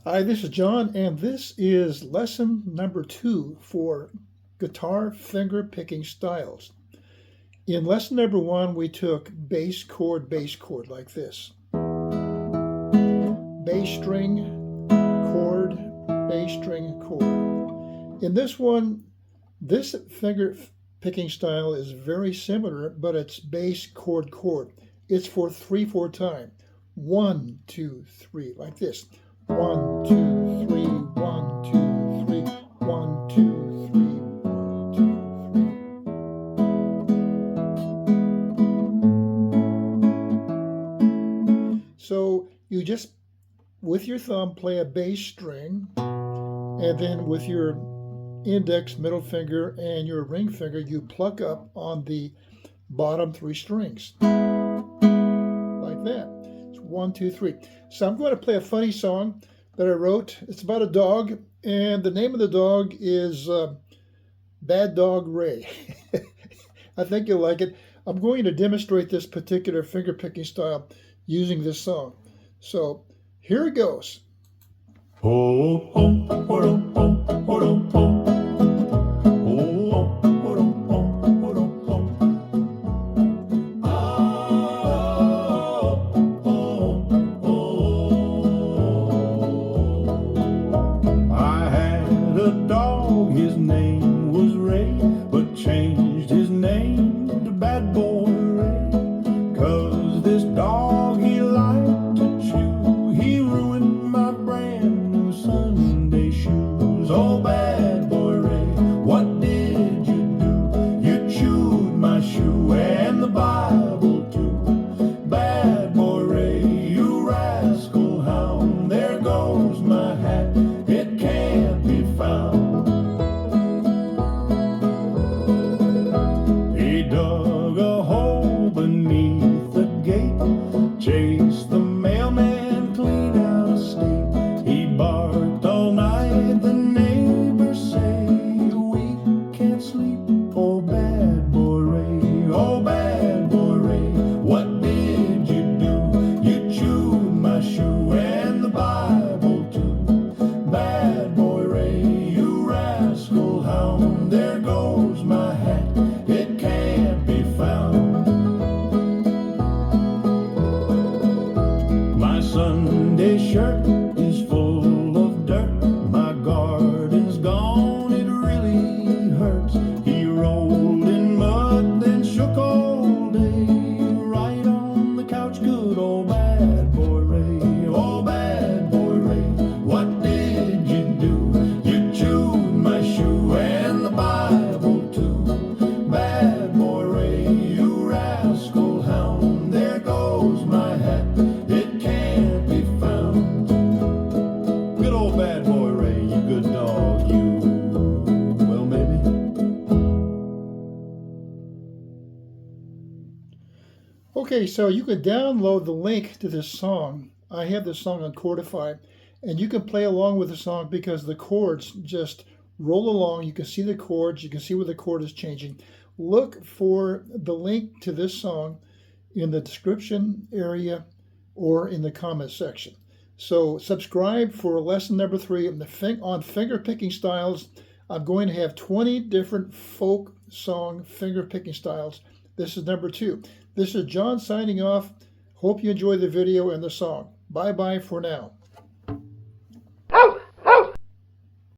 Hi, this is John, and this is lesson number 2 for guitar finger picking styles. In lesson number 1, we took bass chord, like this. Bass string, chord, bass string, chord. In this one, this finger picking style is very similar, but it's bass chord, chord. It's for 3/4 time. 1, 2, 3, like this. 1, 2, 3, 1, 2, 3, 1, 2, 3, 1, 2, 3. So you just, with your thumb, play a bass string, and then with your index, middle finger, and your ring finger, you pluck up on the bottom 3 strings, like that. 1, 2, 3. So I'm going to play a funny song that I wrote. It's about a dog, and the name of the dog is Bad Dog Ray. I think you'll like it. I'm going to demonstrate this particular finger picking style using this song. So here it goes. His name was Ray, but changed his name to Bad Boy Ray. 'Cause this dog, he liked to chew. He ruined my brand new Sunday shoes. Oh, Bad Boy Ray, what did you do? You chewed my shoe and the Bible too. Bad Boy Ray, you rascal hound. There goes my hat, it can't be found. Dug a hole beneath the gate, chased the mailman clean out of state. He barked all night, the neighbors say, we can't sleep. Oh, Bad Boy Ray, oh, Bad Boy Ray, what did you do? You chewed my shoe and the Bible too. Bad Boy Ray, you rascal hound. There goes my hat, it can't be found. My Sunday shirt is full of dirt. My garden's gone, it really hurts. He rolled in mud, then shook all day, right on the couch. Good old Bad Boy Ray, oh, Bad Boy Ray, what did you do? You chewed my shoe and the Bible too. Bad Boy Ray, you rascal hound. There goes my hat, it can't be found. Good old Bad Boy Ray, you good dog, you. Well, maybe. Okay, so you can download the link to this song. I have this song on Chordify, and you can play along with the song because the chords just roll along. You can see the chords, you can see where the chord is changing. Look for the link to this song in the description area or in the comment section. So subscribe for lesson number 3 on finger picking styles. I'm going to have 20 different folk song finger picking styles. This is number 2. This is John signing off. Hope you enjoy the video and the song. Bye-bye for now.